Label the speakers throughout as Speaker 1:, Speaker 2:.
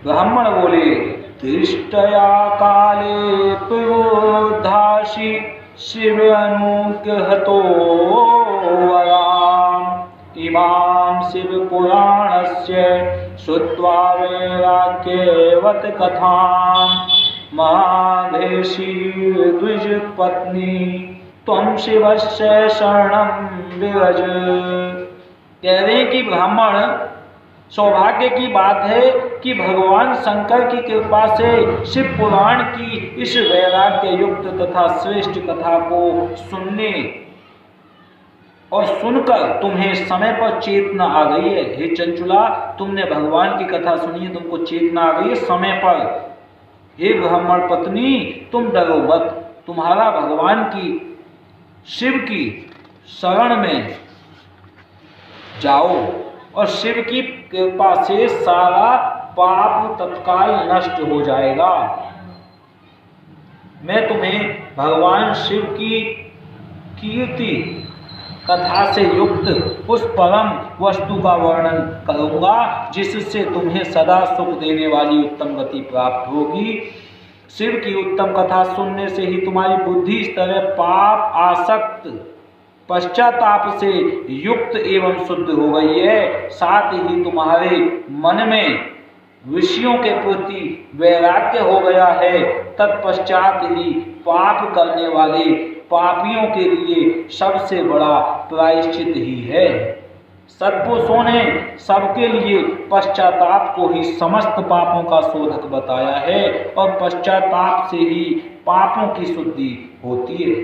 Speaker 1: ब्राह्मण बोले, दृष्टया काले प्रबोधासि शिव अनुग्रहतो वराम इमां शिव पुराणस्य श्रुत्वा वैराग्यवत कथां महादेशी द्विज पत्नी त्वं शिवस्य शरणं विरज। कह रहे हैं कि ब्राह्मण, सौभाग्य की बात है कि भगवान शंकर की कृपा से शिव पुराण की इस वैराग्य युक्त तथा श्रेष्ठ कथा को सुनने और सुनकर तुम्हें समय पर चेतना आ गई है। हे चंचुला, तुमने भगवान की कथा सुनी है, तुमको चेतना आ गई है समय पर। हे ब्राह्मण पत्नी, तुम डरो मत, तुम्हारा भगवान की शिव की शरण में जाओ और शिव की कृपा से सारा पाप तत्काल नष्ट हो जाएगा। मैं तुम्हें भगवान शिव की कीर्ति कथा से युक्त उस परम वस्तु का वर्णन करूंगा जिससे तुम्हें सदा सुख देने वाली उत्तम गति प्राप्त होगी। शिव की उत्तम कथा सुनने से ही तुम्हारी बुद्धि इस तरह पाप आसक्त पश्चाताप से युक्त एवं शुद्ध हो गई है। साथ ही तुम्हारे मन में विषयों के प्रति वैराग्य हो गया है। तत्पश्चात ही पाप करने वाले पापियों के लिए सबसे बड़ा प्रायश्चित ही है। सत्पुरुषों ने सबके लिए पश्चाताप को ही समस्त पापों का शोधक बताया है और पश्चाताप से ही पापों की शुद्धि होती है।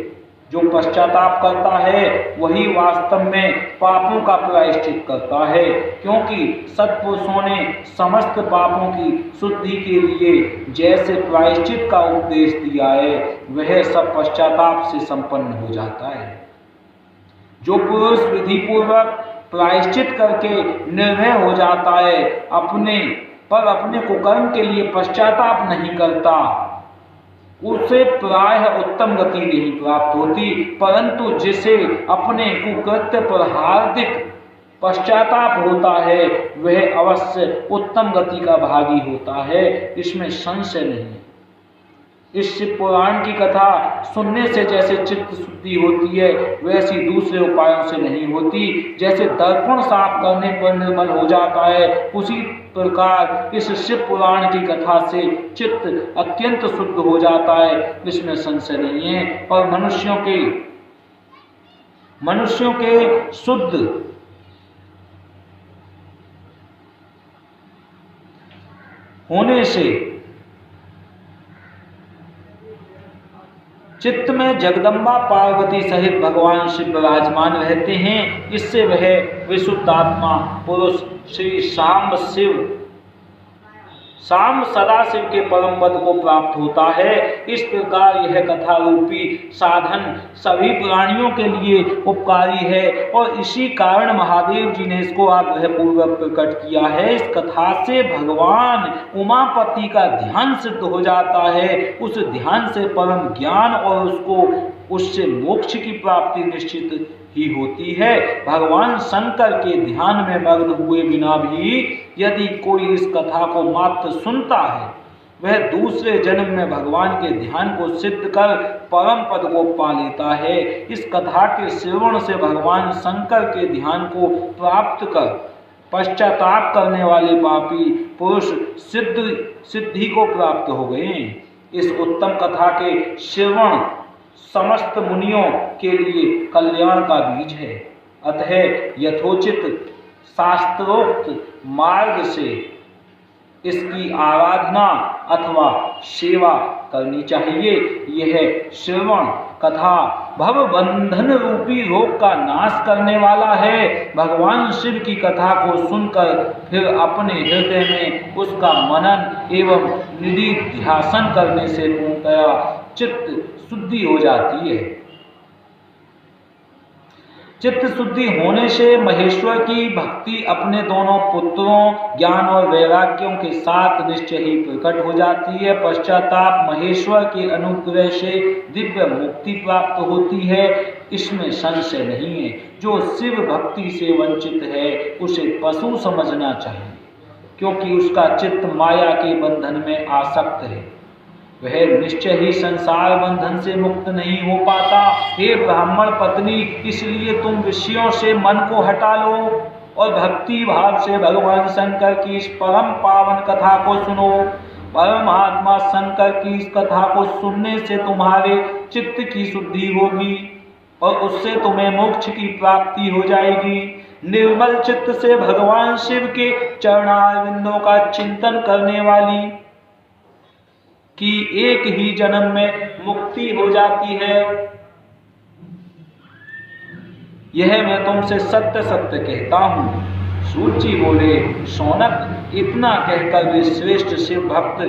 Speaker 1: जो पश्चाताप करता है वही वास्तव में पापों का प्रायश्चित करता है, क्योंकि सत्पुरुषों ने समस्त पापों की शुद्धि के लिए जैसे प्रायश्चित का उपदेश दिया है वह सब पश्चाताप से संपन्न हो जाता है। जो पुरुष विधि पूर्वक प्रायश्चित करके निर्भय हो जाता है, अपने कुकर्म के लिए पश्चाताप नहीं करता, उसे प्रायः उत्तम गति नहीं प्राप्त होती। परंतु जिसे अपने कुकृत्य पर हार्दिक पश्चाताप होता है वह अवश्य उत्तम गति का भागी होता है, इसमें संशय नहीं। इस शिव पुराण की कथा सुनने से जैसे चित्त शुद्धि होती है वैसी दूसरे उपायों से नहीं होती। जैसे दर्पण साफ करने पर निर्मल हो जाता है, उसी प्रकार इस शिव पुराण की कथा से चित्त अत्यंत शुद्ध हो जाता है, इसमें संशय नहीं है। और मनुष्यों के शुद्ध होने से चित्त में जगदम्बा पार्वती सहित भगवान शिव विराजमान रहते हैं। इससे वह विशुद्धात्मा पुरुष श्री शाम सदाशिव के परम पद को प्राप्त होता है। इस प्रकार यह कथा रूपी साधन सभी प्राणियों के लिए उपकारी है और इसी कारण महादेव जी ने इसको आग्रह पूर्वक प्रकट किया है। इस कथा से भगवान उमापति का ध्यान सिद्ध हो जाता है, उस ध्यान से परम ज्ञान और उससे मोक्ष की प्राप्ति निश्चित ही होती है। भगवान शंकर के ध्यान में मग्न हुए बिना भी यदि कोई इस कथा को मात्र सुनता है वह दूसरे जन्म में भगवान के ध्यान को सिद्ध कर परम पद को पा लेता है। इस कथा के श्रवण से भगवान शंकर के ध्यान को प्राप्त कर पश्चाताप करने वाले पापी पुरुष सिद्धि को प्राप्त हो गए। इस उत्तम कथा के श्रवण समस्त मुनियों के लिए कल्याण का बीज है। अतः यथोचित शास्त्रोक्त मार्ग से इसकी आराधना अथवा सेवा करनी चाहिए। यह श्रवण कथा भव बंधन रूपी रोग का नाश करने वाला है। भगवान शिव की कथा को सुनकर फिर अपने हृदय में उसका मनन एवं निधिध्यासन करने से पूर्णतया चित्त शुद्धि हो जाती है। चित्त शुद्धि होने से महेश्वर की भक्ति अपने दोनों पुत्रों ज्ञान और वैराग्यों के साथ निश्चय ही प्रकट हो जाती है। पश्चाताप महेश्वर के अनुग्रह से दिव्य मुक्ति प्राप्त होती है, इसमें संशय नहीं है। जो शिव भक्ति से वंचित है उसे पशु समझना चाहिए। क्योंकि उसका चित्त माया के बंधन में आसक्त है, वह निश्चय ही संसार बंधन से मुक्त नहीं हो पाता। हे ब्राह्मण पत्नी, इसलिए तुम विषयों से मन को हटा लो और भक्ति भाव से भगवान शंकर की इस परम पावन कथा को सुनो। परमात्मा शंकर की इस कथा को सुनने से तुम्हारे चित्त की शुद्धि होगी और उससे तुम्हें मोक्ष की प्राप्ति हो जाएगी। निर्मल चित्त से भगवान शिव के चरणारविंदों का चिंतन करने वाली की एक ही जन्म में मुक्ति हो जाती है, यह मैं तुमसे सत्य सत्य कहता हूँ। सूत जी बोले, शौनक, इतना कहकर वे श्रेष्ठ शिव भक्त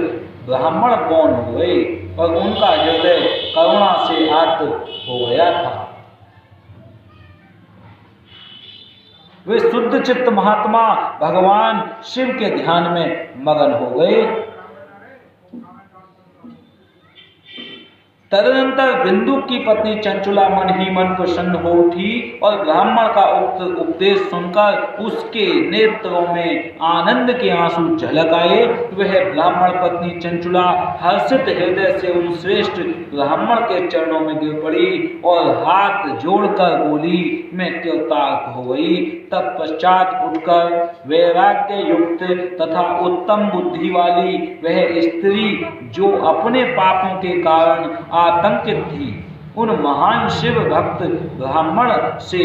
Speaker 1: ब्राह्मण मौन हो गए और उनका हृदय करुणा से आर्त हो गया था। वे शुद्ध चित्त महात्मा भगवान शिव के ध्यान में मगन हो गए। तदनंतर बिंदु की पत्नी चंचुला मन ही मन प्रसन्न हो उठी और ब्राह्मण का उक्त उपदेश सुनकर उसके नेत्रों में आनंद के आंसू झलक आए। वह ब्राह्मण पत्नी चंचुला हर्षित हृदय से उन श्रेष्ठ ब्राह्मण के चरणों में गिर पड़ी और हाथ जोड़कर बोली, मैं कृतार्थ हो गई। तत्पश्चात उठकर वैराग्य युक्त तथा उत्तम बुद्धि वाली वह स्त्री, जो अपने पापों के कारण आतंकित थी, उन महान शिव भक्त ब्राह्मण से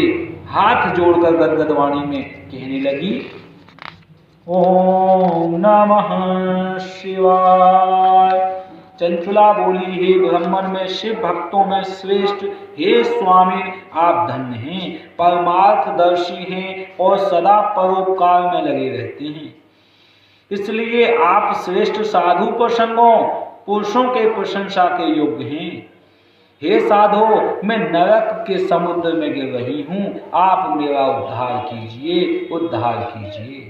Speaker 1: हाथ जोड़कर गदगद वाणी में कहने लगी, ओम नमः शिवाय। चंचुला बोली, हे ब्राह्मण में शिव भक्तों में श्रेष्ठ, हे स्वामी, आप धन्य हैं, परमार्थदर्शी हैं और सदा परोपकार में लगे रहते हैं, इसलिए आप श्रेष्ठ साधु प्रसंगों पुरुषों के प्रशंसा के योग्य हैं। हे साधो, मैं नरक के समुद्र में गिर रही हूँ, आप मेरा उद्धार कीजिए, उद्धार कीजिए।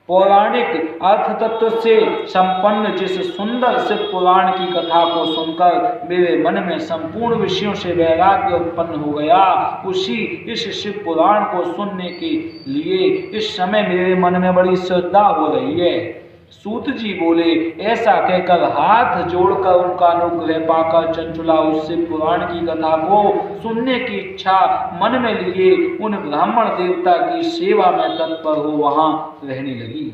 Speaker 1: पौराणिक अर्थ तत्व से संपन्न जिस सुंदर शिव पुराण की कथा को सुनकर मेरे मन में संपूर्ण विषयों से वैराग्य उत्पन्न हो गया, उसी इस शिव पुराण को सुनने के लिए इस समय मेरे मन में बड़ी श्रद्धा हो रही है। सूत जी बोले, ऐसा कहकर हाथ जोड़कर उनका अनुग्रह पाकर चंचुला उससे पुराण की कथा को सुनने की इच्छा मन में लिए उन ब्राह्मण देवता की सेवा में तत्पर हो वहां रहने लगी।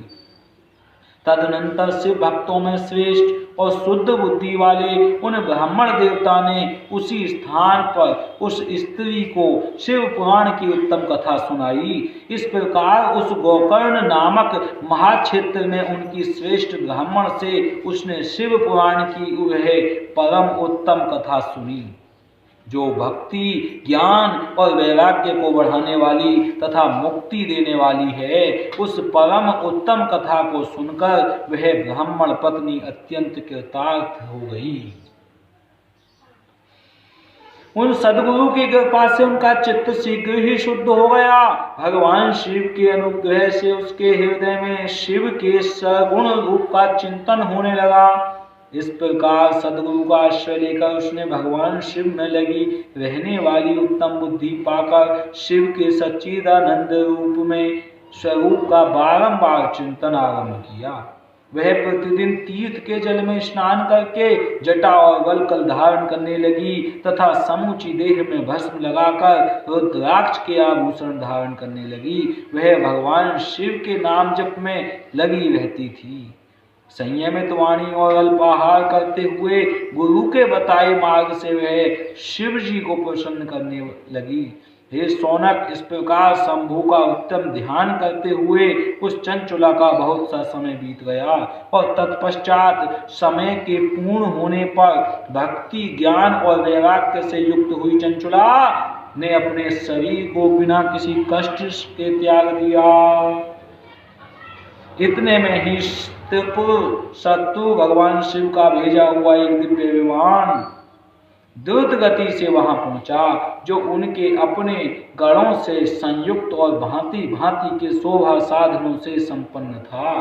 Speaker 1: तदनंतर शिव भक्तों में श्रेष्ठ और शुद्ध बुद्धि वाले उन ब्राह्मण देवता ने उसी स्थान पर उस स्त्री को शिव पुराण की उत्तम कथा सुनाई। इस प्रकार उस गोकर्ण नामक महाक्षेत्र में उनकी श्रेष्ठ ब्राह्मण से उसने शिव पुराण की वह परम उत्तम कथा सुनी, जो भक्ति, ज्ञान और वैराग्य को बढ़ाने वाली तथा मुक्ति देने वाली है। उस परम उत्तम कथा को सुनकर वह ब्राह्मण पत्नी अत्यंत कृतार्थ हो गई। उन सद्गुरु की कृपा से उनका चित्त शीघ्र ही शुद्ध हो गया। भगवान शिव के अनुग्रह से उसके हृदय में शिव के सगुण रूप का चिंतन होने लगा। इस प्रकार सद्गुरु का आश्रय लेकर उसने भगवान शिव में लगी रहने वाली उत्तम बुद्धि पाकर शिव के सच्चिदानंद रूप में स्वरूप का बारंबार चिंतन आरंभ किया। वह प्रतिदिन तीर्थ के जल में स्नान करके जटा और वल्कल धारण करने लगी तथा समूची देह में भस्म लगाकर रुद्राक्ष के आभूषण धारण करने लगी। वह भगवान शिव के नाम जप में लगी रहती थी। संयमित वाणी और अल्पाहार करते हुए गुरु के बताए मार्ग से वह शिव जी को प्रसन्न करने लगी। हे शौनक, इस प्रकार शंभु का उत्तम ध्यान करते हुए उस चंचुला का बहुत सा समय बीत गया और तत्पश्चात समय के पूर्ण होने पर भक्ति, ज्ञान और वैराग्य से युक्त हुई चंचुला ने अपने शरीर को बिना किसी कष्ट के त्याग दिया। इतने में ही त्रिपुर शत्रु भगवान शिव का भेजा हुआ एक दिव्य विमान द्रुत गति से वहां पहुंचा, जो उनके अपने गणों से संयुक्त और भांति भांति के शोभा साधनों से संपन्न था।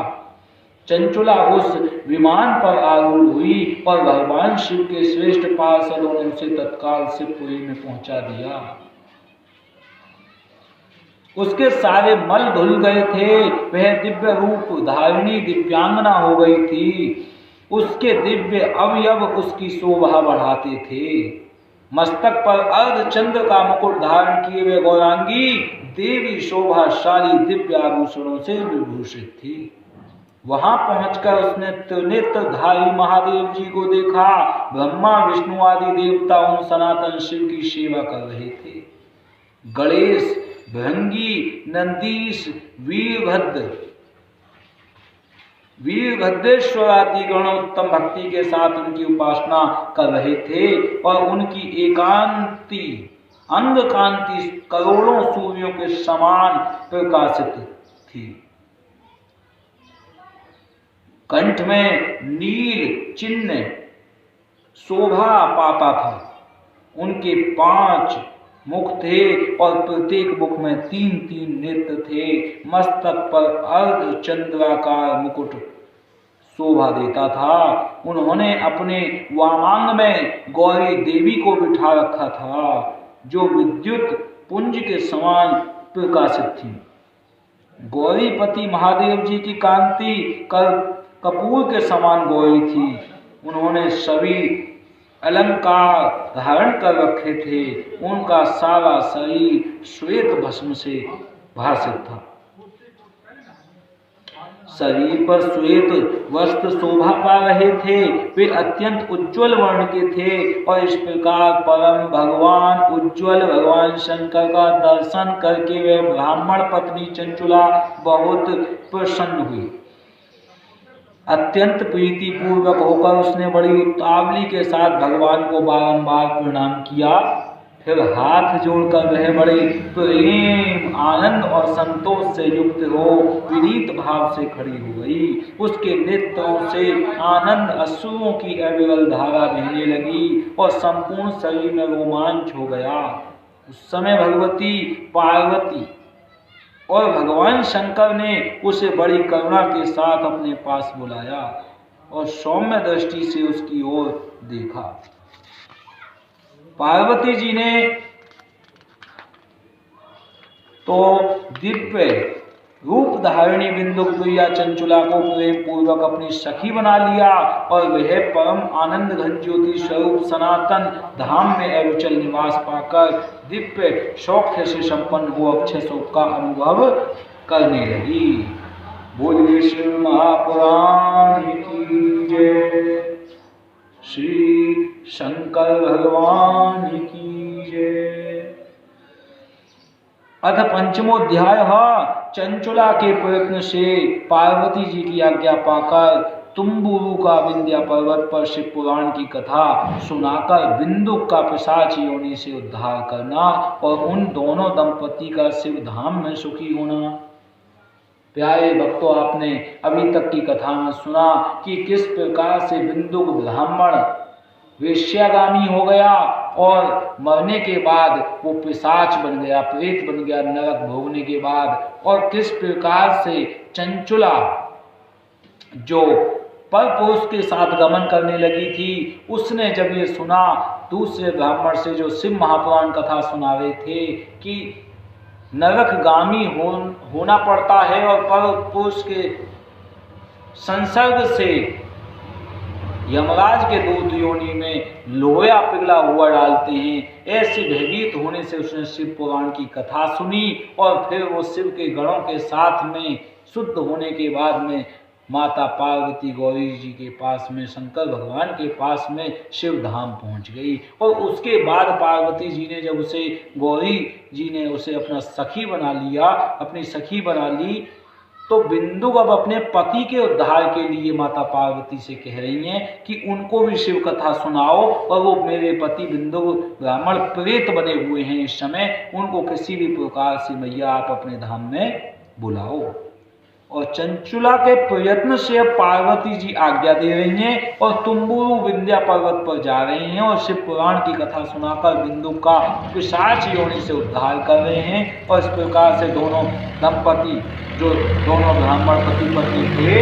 Speaker 1: चंचुला उस विमान पर आरूढ़ हुई और भगवान शिव के श्रेष्ठ पार्षदों ने उसे तत्काल शिवपुरी में पहुंचा दिया। उसके सारे मल धुल गए थे। वह दिव्य रूप धारिणी दिव्यांगना हो गई थी। उसके दिव्य अवयव उसकी शोभा बढ़ाते थे। मस्तक पर अर्धचंद्र का मुकुट धारण किए हुए गौरांगी देवी शोभाशाली दिव्य आभूषणों से विभूषित थी। वहां पहुंचकर उसने त्रिनेत्रधारी महादेव जी को देखा। ब्रह्मा विष्णु आदि देवता उन सनातन शिव की सेवा कर रहे थे। गणेश, भृंगी, नंदीश, वीरभद्रेश्वर आदि गण उत्तम भक्ति के साथ उनकी उपासना कर रहे थे और उनकी एकांती अंग कांति करोड़ों सूर्यों के समान प्रकाशित थी। कंठ में नील चिन्ह शोभा पाता था। उनके 5 मुख थे और प्रत्येक मुख में 3-3 नेत्र थे। मस्तक पर अर्धचंद्राकार मुकुट शोभा देता था। उन्होंने अपने वामांग में गौरी देवी को बिठा रखा था, जो विद्युत पुंज के समान प्रकाशित थी। गौरीपति महादेव जी की कांति कपूर के समान गौरी थी। उन्होंने सभी अलंकार धारण कर रखे थे। उनका सारा शरीर श्वेत भस्म से भासित था। शरीर पर श्वेत वस्त्र शोभा पा रहे थे। वे अत्यंत उज्ज्वल वर्ण के थे और इस प्रकार परम भगवान उज्ज्वल भगवान शंकर का दर्शन करके वे ब्राह्मण पत्नी चंचुला बहुत प्रसन्न हुई। अत्यंत प्रीति पूर्वक होकर उसने बड़ी उतावली के साथ भगवान को बारंबार प्रणाम किया। फिर हाथ जोड़कर वह बड़े प्रेम, आनंद और संतोष से युक्त हो विनीत भाव से खड़ी हो गई। उसके नेत्रों से आनंद अश्रुओं की अविरल धारा बहने लगी और संपूर्ण शरीर में रोमांच हो गया। उस समय भगवती पार्वती और भगवान शंकर ने उसे बड़ी करुणा के साथ अपने पास बुलाया और सौम्य दृष्टि से उसकी ओर देखा। पार्वती जी ने तो दिव्य रूप धारिणी बिंदु प्रिया चंचुला को प्रेम पूर्वक अपनी सखी बना लिया और वह परम आनंद घन ज्योति स्वरूप सनातन धाम में अविचल निवास पाकर दिव्य सौख्य से संपन्न हो अक्षय सुख का अनुभव करने लगी। बोलिए श्री महापुराण की जय, श्री शंकर भगवान की जय। अथ पंचमोध्याय। चंचुला के प्रयत्न से पार्वती जी की आज्ञा पाकर तुम्बुरु का विंध्या पर्वत पर शिव पुराण की कथा सुनाकर बिंदुक का पिशाच योनि से उद्धार करना और उन दोनों दंपति का शिव धाम में सुखी होना। प्यारे भक्तों, आपने अभी तक की कथा में सुना कि किस प्रकार से बिंदुक ब्राह्मण वेश्यागामी हो गया और मरने के बाद वो पिशाच बन गया, प्रेत बन गया नरक भोगने के बाद, और किस प्रकार से चंचुला जो पर पुरुष के साथ गमन करने लगी थी, उसने जब ये सुना दूसरे ब्राह्मण से जो शिव महापुराण कथा सुना रहे थे कि नरकगामी होना पड़ता है और पर पुरुष के संसर्ग से यमराज के दूत योनि में लोया पिघला हुआ डालते हैं, ऐसे भयभीत होने से उसने शिव पुराण की कथा सुनी और फिर वो शिव के गणों के साथ में शुद्ध होने के बाद में माता पार्वती गौरी जी के पास में, शंकर भगवान के पास में शिव धाम पहुंच गई। और उसके बाद पार्वती जी ने जब उसे, गौरी जी ने उसे अपना सखी बना लिया, अपनी सखी बना ली, तो बिंदु अब अपने पति के उद्धार के लिए माता पार्वती से कह रही हैं कि उनको भी शिव कथा सुनाओ और वो मेरे पति बिंदु ब्राह्मण प्रेत बने हुए हैं इस समय, उनको किसी भी प्रकार से मैया आप अपने धाम में बुलाओ। और चंचुला के प्रयत्न से पार्वती जी आज्ञा दे रही हैं और तुम्बुरु विंध्या पर्वत पर जा रही हैं और शिव पुराण की कथा सुनाकर बिंदु का पिशाच योनि से उद्धार कर रहे हैं। और इस प्रकार से दोनों दंपति, जो दोनों ब्राह्मण पति पत्नी थे,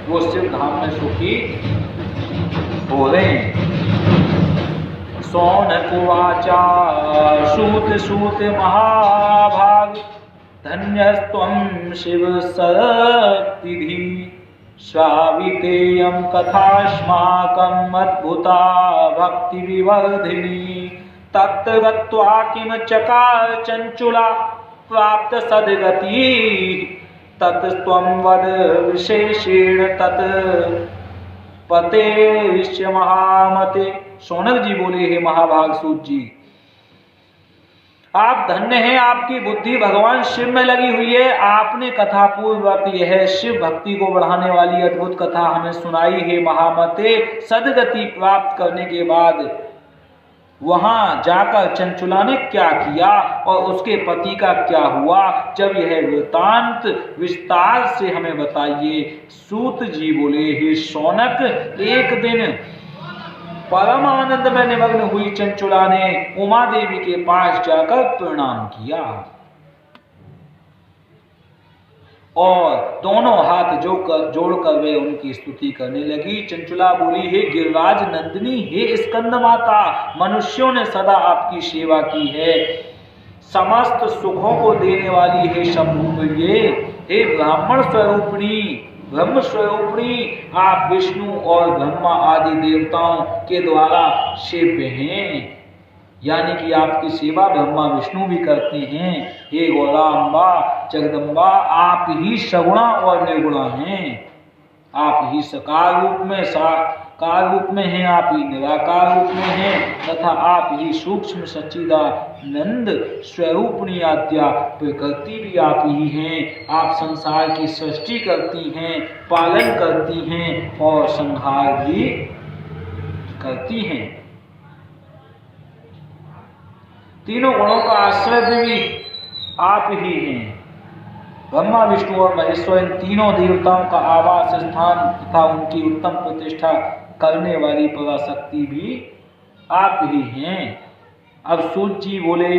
Speaker 1: वो शिव धाम में सुखी हो रहे हैं। सौनक वाचा सूत सूत महाभाग धन्यस्त्वं शिव शक्तिधि श्रावितेयं कथास्माकम् अद्भुता भक्ति विवर्धिनी। तत्र गत्वा किं चकार चंचुला प्राप्त सद्गति तत्स्त्वं वद विशेषेण तत् पतेश्च महामते। शौनक जी बोले, हे महाभाग सूत जी, आप धन्य हैं, आपकी बुद्धि भगवान शिव में लगी हुई है। आपने कथा पूर्वक यह शिव भक्ति को बढ़ाने वाली अद्भुत कथा हमें सुनाई है। महामते, सदगति प्राप्त करने के बाद वहां जाकर चंचुला ने क्या किया और उसके पति का क्या हुआ, जब यह वृतांत विस्तार से हमें बताइए। सूत जी बोले, हे शौनक, एक दिन परम आनंद में निमग्न हुई चंचुला ने उमा देवी के पास जाकर प्रणाम किया और दोनों हाथ जोड़कर वे उनकी स्तुति करने लगी। चंचुला बोली, हे गिरिराज नंदिनी, हे स्कंद माता, मनुष्यों ने सदा आपकी सेवा की है। समस्त सुखों को देने वाली हे शंभुप्रिये, हे ब्राह्मण स्वरूपिणी, ब्रह्म स्वरूपिणी, आप विष्णु और ब्रह्मा आदि देवताओं के द्वारा सेव्य हैं, यानी कि आपकी सेवा ब्रह्मा विष्णु भी करते हैं। हे गौराम्बा जगदम्बा, आप ही सगुणा और निर्गुणा हैं। आप ही सकार रूप में साकार रूप में हैं, आप ही निराकार रूप में हैं तथा आप ही सूक्ष्म सच्चिदानंद स्वरूपिणी आद्या प्रकृति भी आप ही हैं। आप संसार की सृष्टि करती हैं, पालन करती हैं और संहार भी करती हैं। तीनों गुणों का आश्रय भी आप ही हैं। ब्रह्मा विष्णु और महेश्वर, इन तीनों देवताओं का आवास स्थान तथा उनकी उत्तम प्रतिष्ठा करने वाली पराशक्ति भी आप ही हैं। अब सूत जी बोले,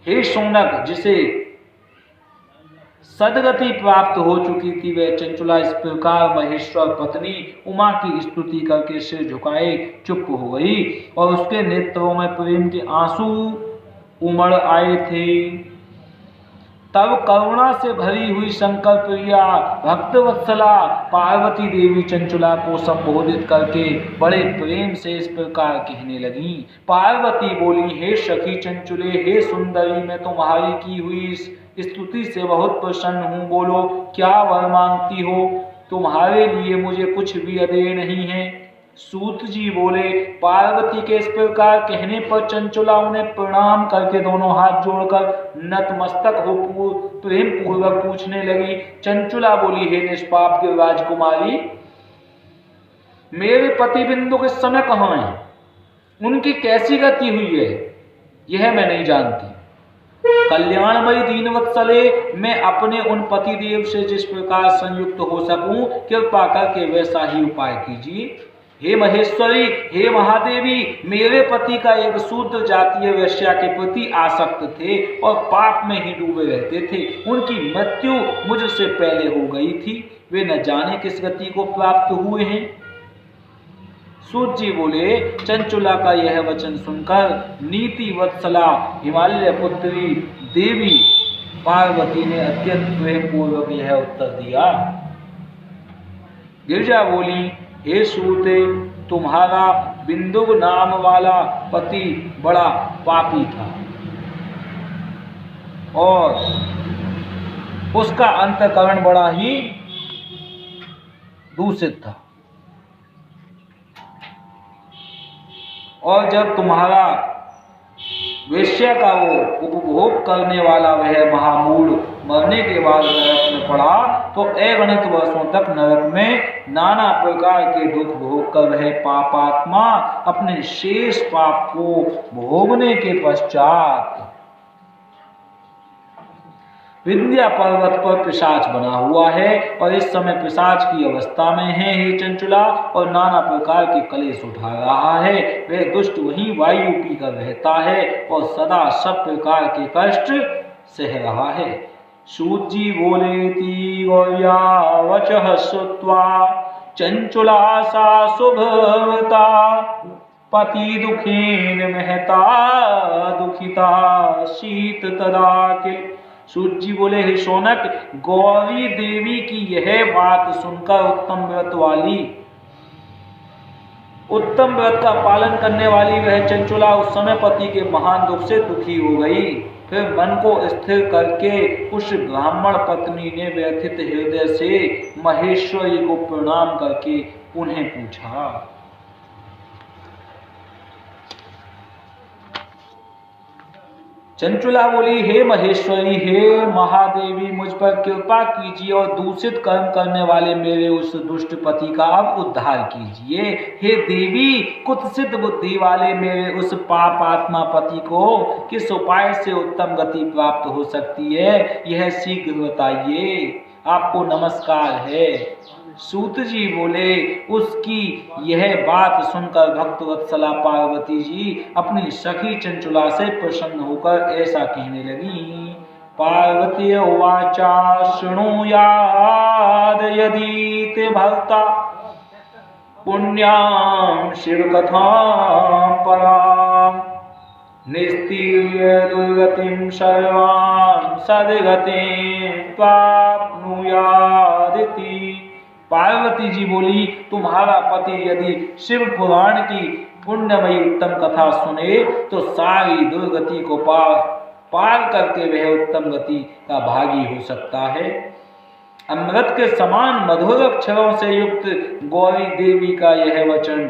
Speaker 1: हे शौनक, जिसे सदगति प्राप्त हो चुकी थी वह चंचुला इस प्रकार महेश्वर पत्नी उमा की स्तुति करके सिर झुकाए चुप हो गई और उसके नेत्रों में प्रेम के आंसू उमड़ आए थे। तब करुणा से भरी हुई शंकर प्रिया भक्तवत्सला पार्वती देवी चंचुला को संबोधित करके बड़े प्रेम से इस प्रकार कहने लगी। पार्वती बोली, हे सखी चंचुले, हे सुंदरी, मैं तुम्हारी की हुई इस स्तुति से बहुत प्रसन्न हूँ। बोलो, क्या वर मांगती हो? तुम्हारे लिए मुझे कुछ भी अदेय नहीं है। सूत जी बोले, पार्वती के इस प्रकार कहने पर चंचुला उन्हें प्रणाम करके दोनों हाथ जोड़कर नतमस्तक हो प्रेम पूर्वक पूछने लगी। चंचुला बोली, हे निष्पाप के राजकुमारी, मेरे पति बिंदु इस समय कहाँ हैं? उनकी कैसी गति हुई है यह मैं नहीं जानती। कल्याणमयी दीनवत्सले, मैं अपने उन पति देव से जिस प्रकार संयुक्त हो सकूं कृपा करके वैसा ही उपाय कीजिए। हे महेश्वरी, हे महादेवी, मेरे पति का एक शूद्र जातीय वैश्या के प्रति आसक्त थे और पाप में ही डूबे रहते थे। उनकी मृत्यु मुझसे पहले हो गई थी। वे न जाने किस गति को प्राप्त हुए हैं। सूत जी बोले, चंचुला का यह वचन सुनकर नीति वत्सला हिमालय पुत्री देवी पार्वती ने अत्यंत प्रेम पूर्वक यह उत्तर दिया। गिरिजा बोली, हे सूते, तुम्हारा बिंदुक नाम वाला पति बड़ा पापी था और उसका अंतःकरण बड़ा ही दूषित था, और जब तुम्हारा वेश्या का वो उपभोग करने वाला वह महामूढ़ मरने के बाद नरक में पड़ा तो अगणित वर्षों तक नरक में नाना प्रकार के दुख भोग कर वह पापात्मा अपने शेष पाप को भोगने के पश्चात विंध्या पर्वत पर पिशाच बना हुआ है और इस समय पिशाच की अवस्था में है हे चंचुला, और नाना प्रकार के कलेश उठा रहा है। वह दुष्ट वहीं वायु पीकर रहता है और सदा सब प्रकार के कष्ट सह रहा है। सूत जी बोले, ती गौया वचः श्रुत्वा चंचुला सा शुभवृता पति दुखेन महता दुखिता शीत तदा किल सूत जी बोले, हे शौनक, गौरी देवी की यह बात सुनकर उत्तम व्रत का पालन करने वाली वह चंचुला उस समय पति के महान दुख से दुखी हो गई। फिर मन को स्थिर करके उस ब्राह्मण पत्नी ने व्यथित हृदय से महेश्वरी को प्रणाम करके उन्हें पूछा। चंचुला बोली, हे महेश्वरी, हे महादेवी, मुझ पर कृपा कीजिए और दूषित कर्म करने वाले मेरे उस दुष्ट पति का अब उद्धार कीजिए। हे देवी, कुत्सित बुद्धि वाले मेरे उस पापात्मा पति को किस उपाय से उत्तम गति प्राप्त हो सकती है, यह शीघ्र बताइए, आपको नमस्कार है। सूत जी बोले, उसकी यह बात सुनकर भक्तवत्सला पार्वती जी अपनी सखी चंचुला से प्रसन्न होकर ऐसा कहने लगी। पार्वती उवाचा शृणुयाद यदि ते भक्ता पुण्यां शिव कथां परां निस्तीर्य दुर्गतिं सर्वां सद्गतिं प्राप्नुयादिति। पार्वती जी बोली, तुम्हारा पति यदि शिव पुराण की पुण्यमयी उत्तम कथा सुने तो सारी दुर्गति को पार करके वह उत्तम गति का भागी हो सकता है। अमृत के समान मधुर अक्षरों से युक्त गौरी देवी का यह वचन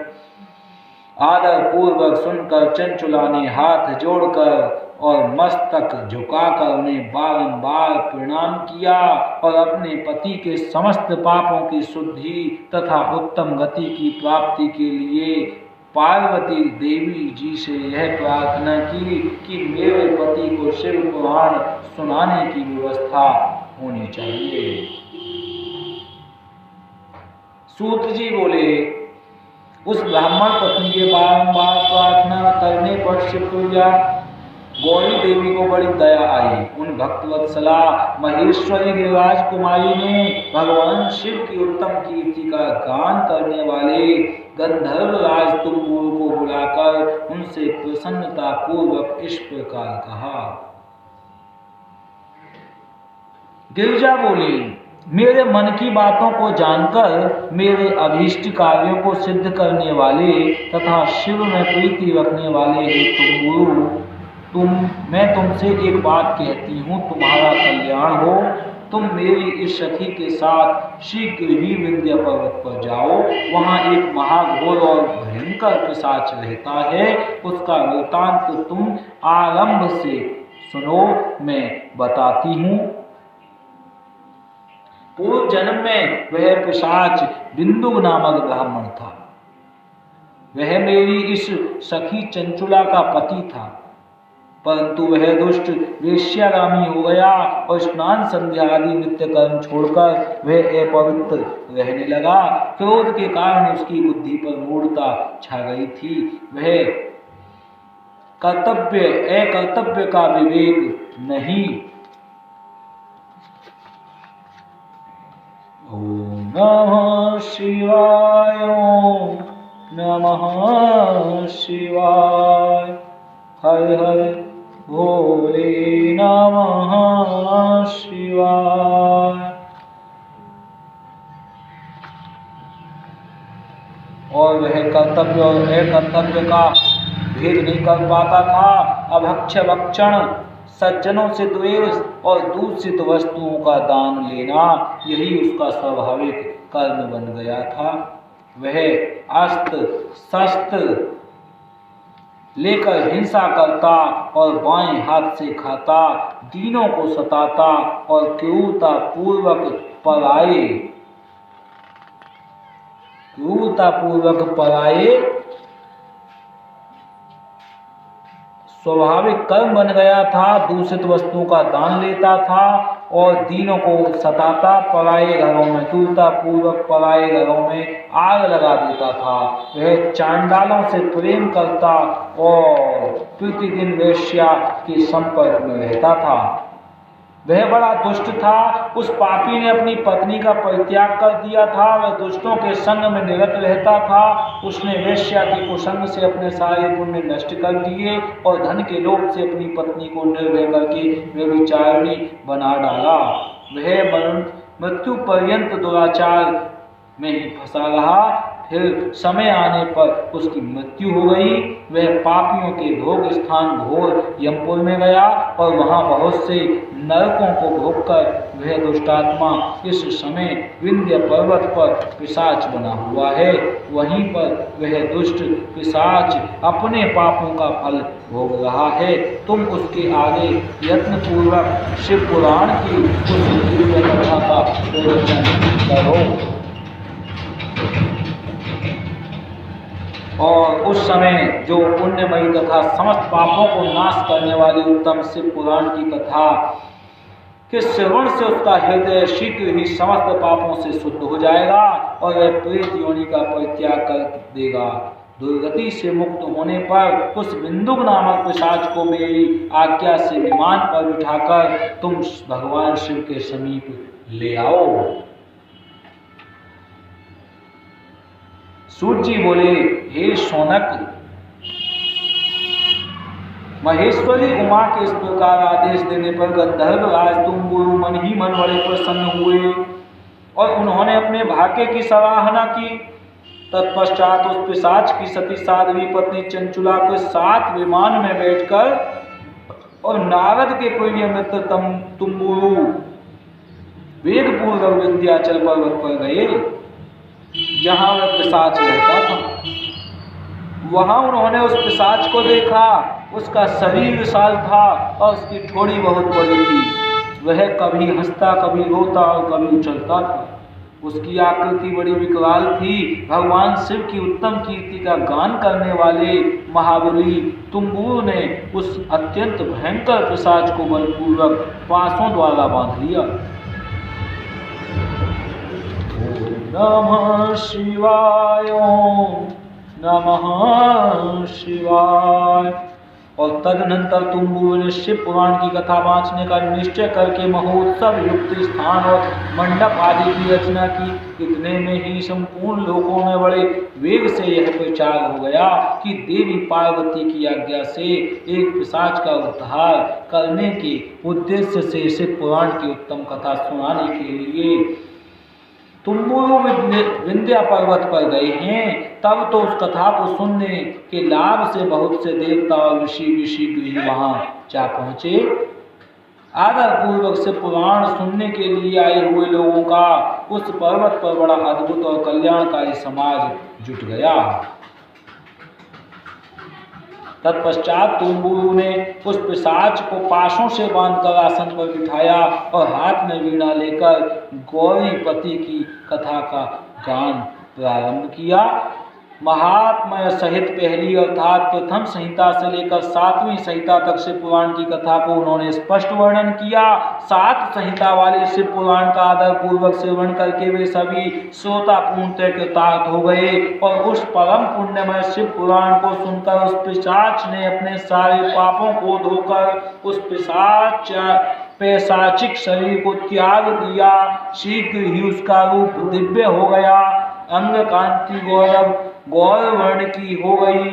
Speaker 1: आदर पूर्वक सुनकर चंचुला ने हाथ जोड़कर और मस्तक झुकाकर उन्हें बारंबार प्रणाम किया और अपने पति के समस्त पापों की शुद्धि तथा उत्तम गति की प्राप्ति के लिए पार्वती देवी जी से यह प्रार्थना की कि मेरे पति को शिव पुराण सुनाने की व्यवस्था होनी चाहिए। सूत जी बोले, उस ब्राह्मण पत्नी के बारंबार प्रार्थना करने पर शिवप्रिया गौरी देवी को बड़ी दया आई। उन भक्तवत्सला महेश्वरी गिरिराज कुमारी ने भगवान शिव की उत्तम कीर्ति का गान करने वाले गंधर्व राज तुम्बुरु को बुलाकर उनसे प्रसन्नता पूर्वक इस प्रकार कहा। गिरिजा बोली, मेरे मन की बातों को जानकर मेरे अभीष्ट कार्यों को सिद्ध करने वाले तथा शिव में प्रीति रखने वाले हे तुम्बुरु, मैं तुमसे एक बात कहती हूँ, तुम्हारा कल्याण हो। तुम मेरी इस सखी के साथ शीघ्र ही विंध्य पर्वत पर जाओ। वहाँ एक महाघोर और भयंकर पिशाच रहता है, उसका वृतांत तो तुम आरंभ से सुनो, मैं बताती हूँ। पूर्व जन्म में वह पिशाच बिंदु नामक ब्राह्मण था। वह मेरी इस सखी चंचुला का पति था, परंतु वह दुष्ट वेश्यागामी हो गया और स्नान संध्या आदि नित्य कर्म छोड़कर वह अपवित्र रहने लगा। क्रोध के कारण उसकी बुद्धि पर मूढ़ता छा गई थी। वह अकर्तव्य का विवेक नहीं। ओम नमः शिवाय, ओम नमः शिवाय, हर हर भोले नमः शिवाय। और वह कर्तव्य और अकर्तव्य का भेद नहीं कर पाता था। अभक्ष्य भक्षण, सज्जनों से द्वेष और दूषित वस्तुओं का दान लेना, यही उसका स्वाभाविक कर्म बन गया था। वह अस्त्र शस्त्र लेकर हिंसा करता और बाएं हाथ से खाता, दीनों को सताता और क्रूरता पूर्वक पराये स्वाभाविक कर्म बन गया था। दूषित वस्तुओं का दान लेता था और दीनों को सताता, पराये घरों में क्रूरता पूर्वक पराये घरों में आग लगा देता था। वह चांडालों से प्रेम करता और प्रतिदिन वेश्या के संपर्क में रहता था। वह बड़ा दुष्ट था। उस पापी ने अपनी पत्नी का परित्याग कर दिया था। वह दुष्टों के संग में निरत रहता था। उसने वेश्या के कुसंग से अपने सारे पुण्य नष्ट कर दिए और धन के लोभ से अपनी पत्नी को निर्भय करके व्यभिचारिणी बना डाला। वह मृत्यु पर्यंत दुराचार में ही फंसा रहा। फिर समय आने पर उसकी मृत्यु हो गई। वह पापियों के भोग स्थान घोर यमपुर में गया और वहां बहुत से नरकों को भोगकर वह दुष्टात्मा इस समय विंध्य पर्वत पर पिशाच बना हुआ है। वहीं पर वह दुष्ट पिशाच अपने पापों का फल भोग रहा है। तुम उसके आगे यत्नपूर्वक शिव पुराण की उस दिव्य कथा का प्रवचन करो। और उस समय जो पुण्यमयी तथा समस्त पापों को नाश करने वाली उत्तम शिव पुराण की कथा के श्रवण से उसका हृदय शीघ्र ही समस्त पापों से शुद्ध हो जाएगा और वह प्रेत योनि का परित्याग कर देगा। दुर्गति से मुक्त होने पर उस बिंदुक नामक पिशाच को मेरी आज्ञा से विमान पर बिठाकर तुम भगवान शिव के समीप ले आओ। सूत जी बोले, हे शौनक, महेश्वरी उमा के इस प्रकार आदेश देने पर गंधर्व राज तुम्बुरु मन ही मन बड़े प्रसन्न हुए और उन्होंने अपने भाग्य की सराहना की। तत्पश्चात उस पिशाच की सती साध्वी पत्नी चंचुला के साथ विमान में बैठकर और नारद के प्रिय मित्र तुम्बुरु वेगपूर्वक विंध्याचल पर्वत पर गए जहां वह पिशाच रहता था। वहां उन्होंने उस पिशाच को देखा। उसका शरीर विशाल था और उसकी ठोड़ी बहुत बड़ी थी। वह कभी हंसता, कभी रोता और कभी उछलता था। उसकी आकृति बड़ी विकराल थी। भगवान शिव की उत्तम कीर्ति का गान करने वाले महाबली तुम्बुरु ने उस अत्यंत भयंकर पिशाच को बलपूर्वक पासों द्वारा बांध लिया। नमः शिवाय, नमः शिवाय। और तदनंतर तुम्बुरु ने शिव पुराण की कथा वांचने का निश्चय करके महोत्सव युक्त स्थान और मंडप आदि की रचना की। इतने में ही संपूर्ण लोकों में बड़े वेग से यह प्रचार हो गया कि देवी पार्वती की आज्ञा से एक पिशाच का उद्धार करने के उद्देश्य से शिव पुराण की उत्तम कथा सुनाने के लिए तुम्बुरु विंध्या पर्वत पर गए हैं। तब तो उस कथा को सुनने के लाभ से बहुत से देवता और ऋषि भी शीघ्र ही वहां जा पहुंचे। आदर पूर्वक से पुराण सुनने के लिए आए हुए लोगों का उस पर्वत पर बड़ा अद्भुत और कल्याणकारी समाज जुट गया। तत्पश्चात तुम्बुरु ने उस पिशाच को पाशों से बांधकर आसन पर बिठाया और हाथ में वीणा लेकर गौरीपति की कथा का गान प्रारंभ किया। महात्म्य सहित पहली अर्थात प्रथम संहिता से लेकर 7वीं संहिता तक शिव पुराण की कथा को उन्होंने स्पष्ट वर्णन किया। 7 संहिता वाले शिव पुराण का आदर पूर्वक श्रवण करके वे सभी श्रोता पूर्णतः कृतार्थ हो गए और उस परम पुण्यमय शिव पुराण को सुनकर उस पिशाच ने अपने सारे पापों को धोकर उस पैशाचिक शरीर को त्याग दिया। शीघ्र ही उसका रूप दिव्य हो गया। अंग कांति गौर वर्ण की हो गई।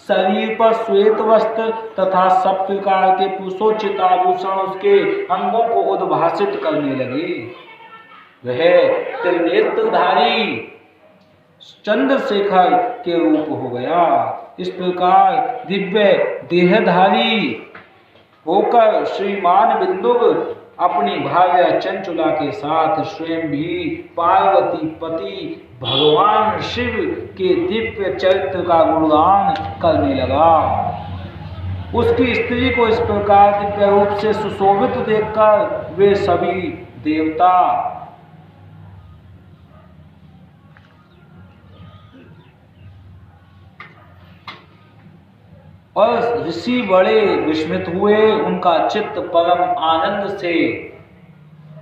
Speaker 1: शरीर पर श्वेत वस्त्र तथा सब प्रकार के पुरुषोचित आभूषण उसके अंगों को उद्भासित करने लगे। वह त्रिनेत्रधारी चंद्रशेखर के रूप हो गया। इस प्रकार दिव्य देहधारी होकर श्रीमान बिंदुक अपनी भार्या चंचुला के साथ स्वयं भी पार्वती पति भगवान शिव के दिव्य चरित्र का गुणगान करने लगा। उसकी स्त्री को इस प्रकार दिव्य रूप से सुशोभित देखकर वे सभी देवता और ऋषि बड़े विस्मित हुए। उनका चित्त परम आनंद से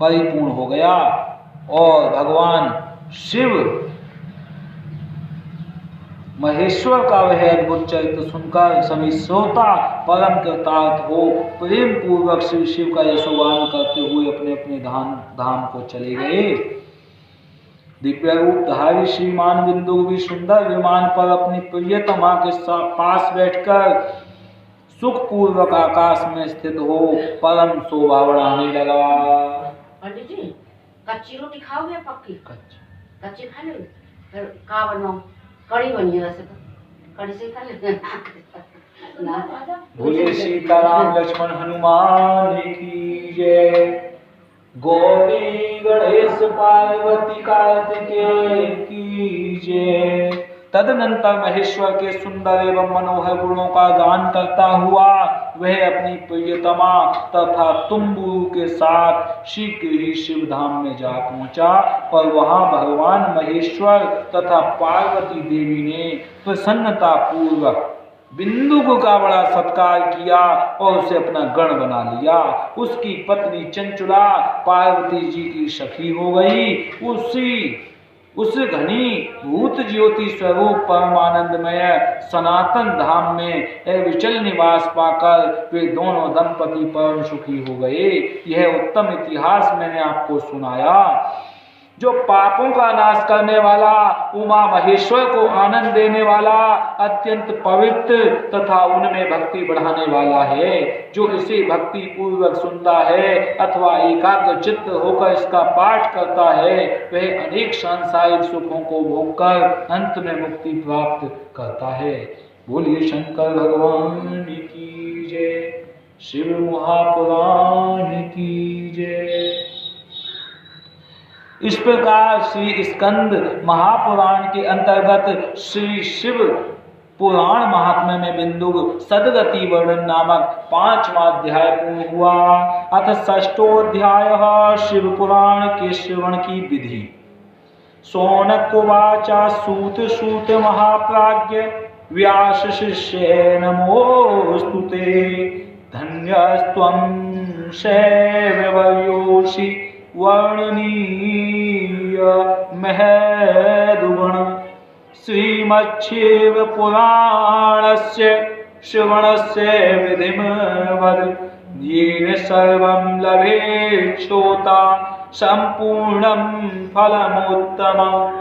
Speaker 1: परिपूर्ण हो गया और भगवान शिव महेश्वर का वह अद्भुत चरित्र सुनकर सभी श्रोता परम कृतार्थ हो प्रेम पूर्वक श्री शिव का यशोगान करते हुए अपने अपने धाम को चले गए। दिव्य रूप धारी श्रीमान बिंदु भी सुंदर विमान पर अपनी प्रियतमा के पास बैठकर सुख पूर्वक आकाश में स्थित हो परम शोभा बढ़ाने लगा।
Speaker 2: पंडित जी कच्ची रोटी खाओगे पक्की? कच्ची खा लो, फिर का बनाओ? कड़ी बनी है वैसे तो, कड़ी से खा ले।
Speaker 1: बोले सीताराम लक्ष्मण हनुमान की जय। गौरी गणेश पार्वती कार्तिकेय की जय। तदनंतर महेश्वर के सुंदर एवं मनोहर गुणों का गान करता हुआ वह अपनी प्रियतमा तथा तुम्बुरु के साथ शीघ्र ही शिव धाम में जा पहुंचा और वहां भगवान महेश्वर तथा पार्वती देवी ने प्रसन्नता पूर्वक बिंदु का बड़ा सत्कार किया और उसे अपना गण बना लिया। उसकी पत्नी चंचुला पार्वती जी की सखी हो गई। उस घनी भूत ज्योति स्वरूप परमानंदमय सनातन धाम में अविचल निवास पाकर वे दोनों दंपति परम सुखी हो गए। यह उत्तम इतिहास मैंने आपको सुनाया। जो पापों का नाश करने वाला, उमा महेश्वर को आनंद देने वाला, अत्यंत पवित्र तथा उनमें भक्ति बढ़ाने वाला है, जो इसे भक्ति पूर्वक सुनता है अथवा एकाग्र चित्त होकर इसका पाठ करता है, वह अनेक सांसारिक सुखों को भोगकर अंत में मुक्ति प्राप्त करता है। बोलिए शंकर भगवान की जय। शिव महापुराण की जय। इस प्रकार श्री स्कंद महापुराण के अंतर्गत श्री शिव पुराण महात्म्य में बिंदु सदगति वर्णन नामक 5वां अध्याय पूर्ण हुआ। अथ षष्ठोऽध्यायः शिव पुराण के श्रवण की विधि। शौनक उवाच सूत महाप्राज्ञ व्यास शिष्ये नमोस्तुते धन्यस्त्वं शैववर्योषि वर्णनीय महदुगुण श्रीमच्छिव पुराणस्य श्रवणस्य विधिं वद येन सर्वं लभेच्छोता संपूर्णं फलमुत्तमम्।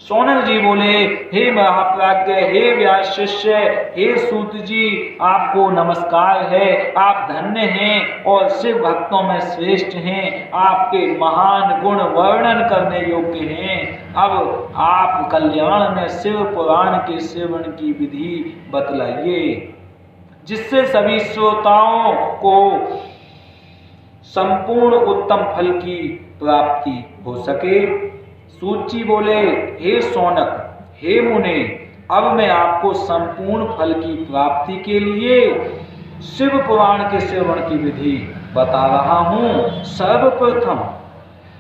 Speaker 1: शौनक जी बोले, हे महाप्राज्ञ, हे व्यास शिष्य, हे सूत जी, आपको नमस्कार है। आप धन्य हैं और शिव भक्तों में श्रेष्ठ हैं। आपके महान गुण वर्णन करने योग्य हैं। अब आप कल्याण में शिव पुराण के सेवन की विधि बतलाइए, जिससे सभी श्रोताओं को संपूर्ण उत्तम फल की प्राप्ति हो सके। सूची बोले, हे शौनक, हे मुने, अब मैं आपको संपूर्ण फल की प्राप्ति के लिए शिव पुराण के सेवन की विधि बता रहा हूँ। सर्वप्रथम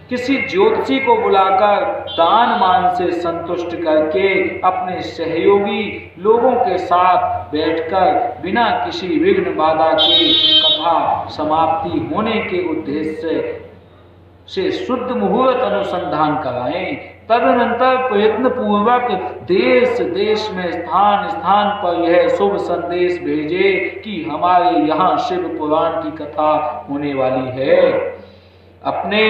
Speaker 1: किसी ज्योतिषी को बुलाकर दान मान से संतुष्ट करके अपने सहयोगी लोगों के साथ बैठकर बिना किसी विघ्न बाधा के कथा समाप्ति होने के उद्देश्य से शुद्ध मुहूर्त अनुसंधान कराएं। तदनंतर प्रयत्न पूर्वक देश देश में स्थान स्थान पर यह शुभ संदेश भेजे कि हमारे यहाँ शिव पुराण की कथा होने वाली है। अपने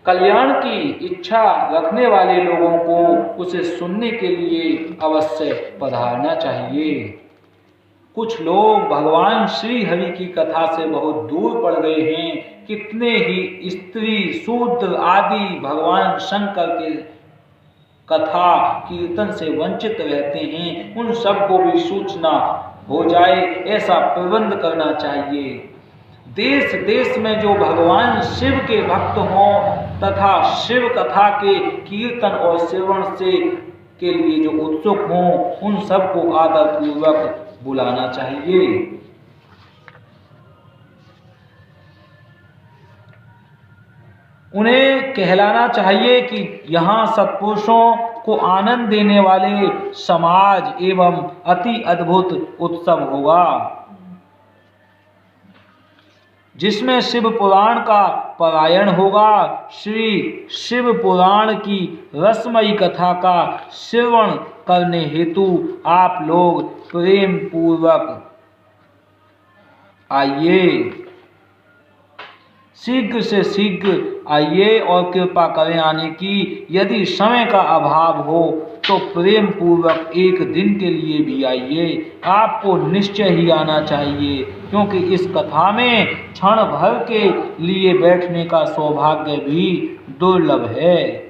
Speaker 1: कल्याण की इच्छा रखने वाले लोगों को उसे सुनने के लिए अवश्य पधारना चाहिए। कुछ लोग भगवान श्री हरि की कथा से बहुत दूर पड़ गए हैं। कितने ही स्त्री शूद्र आदि भगवान शंकर के कथा कीर्तन से वंचित रहते हैं। उन सबको भी सूचना हो जाए, ऐसा प्रबंध करना चाहिए। देश देश में जो भगवान शिव के भक्त हों तथा शिव कथा के कीर्तन और सेवन से के लिए जो उत्सुक हों, उन सबको आदर पूर्वक बुलाना चाहिए। उन्हें कहलाना चाहिए कि यहाँ सत्पुरुषों को आनंद देने वाले समाज एवं अति अद्भुत उत्सव होगा। जिसमें शिव पुराण का पारायण होगा। श्री शिव पुराण की रसमयी कथा का श्रवण करने हेतु आप लोग प्रेम पूर्वक आइए, शीघ्र से शीघ्र आइए और कृपा करें आने की। यदि समय का अभाव हो तो प्रेम पूर्वक एक दिन के लिए भी आइए। आपको निश्चय ही आना चाहिए, क्योंकि इस कथा में क्षण भर के लिए बैठने का सौभाग्य भी दुर्लभ है।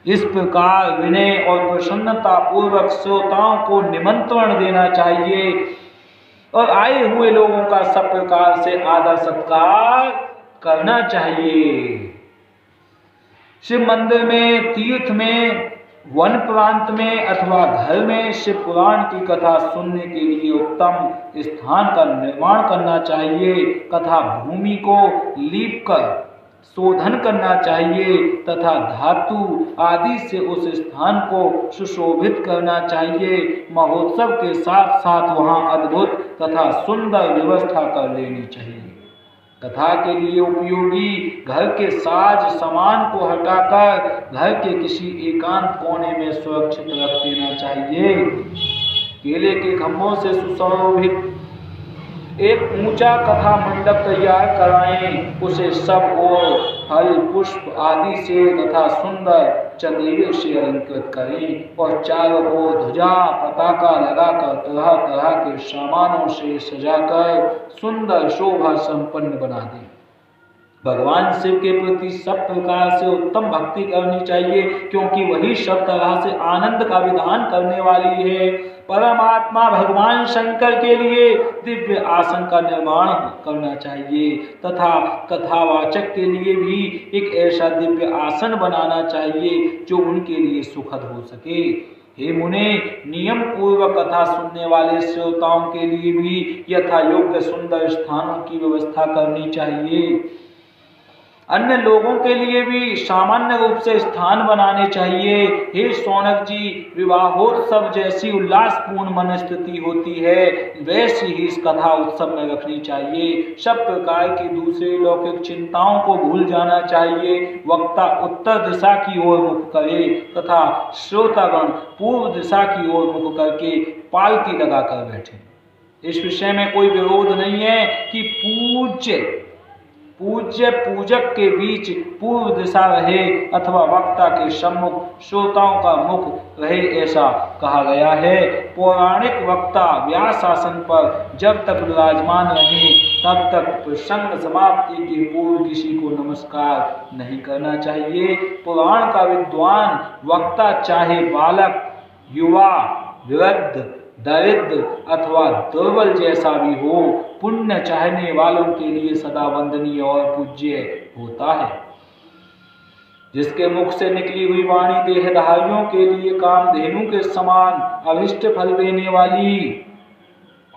Speaker 1: इस प्रकार विनय और प्रसन्नता पूर्वक श्रोताओं को निमंत्रण देना चाहिए और आए हुए लोगों का सब प्रकार से आदर सत्कार करना चाहिए। शिव मंदिर में, तीर्थ में, वन प्रांत में अथवा घर में शिव पुराण की कथा सुनने के लिए उत्तम स्थान का निर्माण करना चाहिए। कथा भूमि को लीप कर शोधन करना चाहिए तथा धातु आदि से उस स्थान को सुशोभित करना चाहिए। महोत्सव के साथ साथ वहां अद्भुत तथा सुंदर व्यवस्था कर लेनी चाहिए। कथा के लिए उपयोगी घर के साज सामान को हटाकर घर के किसी एकांत कोने में सुरक्षित रख देना चाहिए। केले के खंभों से सुशोभित एक ऊंचा कथा मंडप तैयार कराएं। उसे सब ओर फल पुष्प आदि से तथा सुंदर चंदेरे से अलंकृत करें और चारों ओर ध्वजा पताका लगाकर तरह तरह के सामानों से सजाकर सुंदर शोभा संपन्न बना दें। भगवान शिव के प्रति सब प्रकार से उत्तम भक्ति करनी चाहिए, क्योंकि वही सब तरह से आनंद का विधान करने वाली है। परमात्मा भगवान शंकर के लिए दिव्य आसन का निर्माण करना चाहिए तथा कथावाचक के लिए भी एक ऐसा दिव्य आसन बनाना चाहिए जो उनके लिए सुखद हो सके। हे मुने, नियम पूर्वक कथा सुनने वाले श्रोताओं के लिए भी यथा योग्य सुंदर स्थानों की व्यवस्था करनी चाहिए। अन्य लोगों के लिए भी सामान्य रूप से स्थान बनाने चाहिए। हे शौनक जी, विवाहोत्सव जैसी उल्लासपूर्ण मनस्थिति होती है, वैसी ही इस कथा उत्सव में रखनी चाहिए। सब प्रकार की दूसरी लौकिक चिंताओं को भूल जाना चाहिए। वक्ता उत्तर दिशा की ओर मुख करे तथा श्रोतागण पूर्व दिशा की ओर मुख करके पालकी लगाकर बैठे। इस विषय में कोई विरोध नहीं है कि पूज्य पूजक के बीच पूर्व दिशा रहे अथवा वक्ता के सम्मुख श्रोताओं का मुख रहे, ऐसा कहा गया है। पौराणिक वक्ता व्यास आसन पर जब तक विराजमान रहे तब तक प्रसंग समाप्ति के पूर्व किसी को नमस्कार नहीं करना चाहिए। पुराण का विद्वान वक्ता चाहे बालक, युवा, वृद्ध, दरिद्र अथवा दुर्बल जैसा भी हो, पुण्य चाहने वालों के लिए सदा वंदनीय और पूज्य होता है। जिसके मुख से निकली हुई वाणी देहधारियों के लिए कामधेनु के समान अभिष्ट फल देने वाली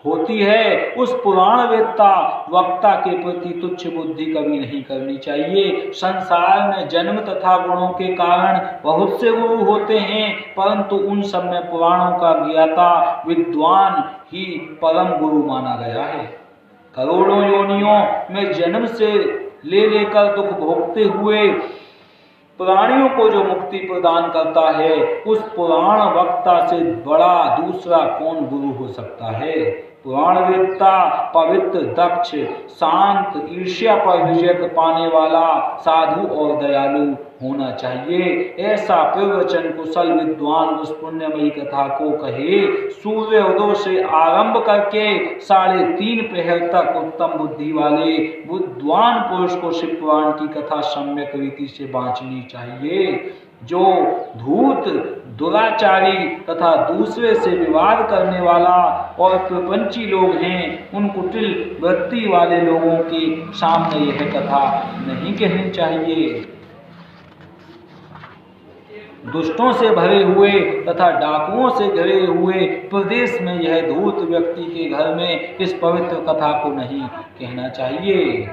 Speaker 1: होती है, उस पुराण वेत्ता वक्ता के प्रति तुच्छ बुद्धि कभी नहीं करनी चाहिए। संसार में जन्म तथा गुणों के कारण बहुत से गुरु होते हैं, परंतु उन सब में पुराणों का ज्ञाता विद्वान ही परम गुरु माना गया है। करोड़ों योनियों में जन्म से ले लेकर दुख भोगते हुए प्राणियों को जो मुक्ति प्रदान करता है, उस पुराण वक्ता से बड़ा दूसरा कौन गुरु हो सकता है। पुराण वेत्ता पवित्र, दक्ष, शांत, ईर्ष्या पर विजय पाने वाला, साधु और दयालु होना चाहिए। ऐसा प्रवचन कुशल विद्वान उस पुण्यमयी कथा को कहे। सूर्य उदय से आरंभ करके 3:30 पहर तक उत्तम बुद्धि वाले बुद्धिमान पुरुष को शिव पुराण की कथा सम्यक रीति से बांचनी चाहिए। जो धूर्त, दुराचारी तथा दूसरे से विवाद करने वाला और प्रपंची लोग हैं, उन कुटिल वृत्ति वाले लोगों के सामने यह कथा नहीं कहनी चाहिए। दुष्टों से भरे हुए तथा डाकुओं से घिरे हुए प्रदेश में यह धूर्त व्यक्ति के घर में इस पवित्र कथा को नहीं कहना चाहिए।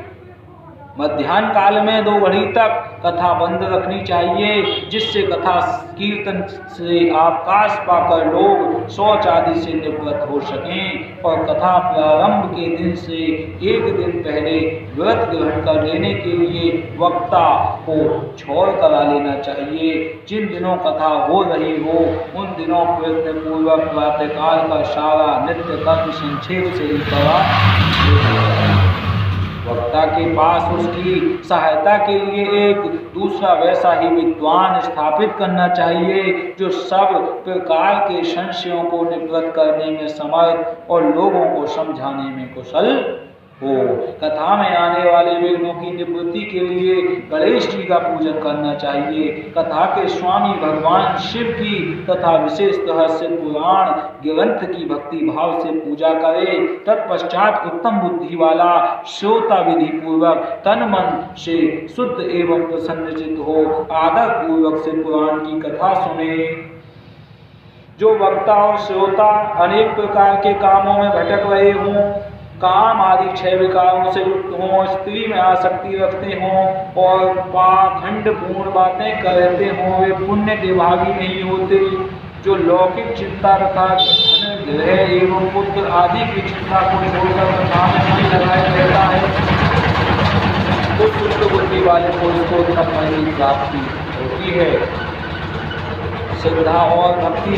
Speaker 1: मध्याह्न काल में 2 घड़ी तक कथा बंद रखनी चाहिए, जिससे कथा कीर्तन से अवकाश पाकर लोग शौच आदि से निवृत्त हो सकें। और कथा प्रारंभ के दिन से 1 दिन पहले व्रत ग्रहण कर लेने के लिए वक्ता को छोड़ करा लेना चाहिए। जिन दिनों कथा हो रही हो उन दिनों प्रयत्न पूर्वक प्रातःकाल का सारा नित्य कर्म संक्षेप से ही करा। वक्ता के पास उसकी सहायता के लिए एक दूसरा वैसा ही विद्वान स्थापित करना चाहिए जो सब प्रकार के संशयों को निवृत्त करने में समर्थ और लोगों को समझाने में कुशल हो। कथा में आने वाले विघ्नों की निवृत्ति के लिए गणेश जी का पूजन करना चाहिए। कथा के स्वामी भगवान शिव की तथा विशेषतः शिव पुराण ग्रंथ की भक्ति भाव से पूजा करे। तत्पश्चात उत्तम बुद्धि वाला श्रोता विधि पूर्वक तन मन से शुद्ध एवं प्रसन्नचित्त हो आदर पूर्वक शिव पुराण की कथा सुने। जो वक्ता और श्रोता अनेक प्रकार के कामों में भटक रहे हों, काम आदि 6 विकारों से युक्त हों, स्त्री में आसक्ति रखते हों और पाखंड पूर्ण बातें करते हों, वे पुण्य के भागी नहीं होते। जो लौकिक चिंता तथा धन गृह एवं पुत्र आदि की चिंता को छोड़कर कथा में मन लगाए रहता है, तो शुद्ध बुद्धि वाले को इसको उत्तम फल की प्राप्ति होती है। श्रद्धा और भक्ति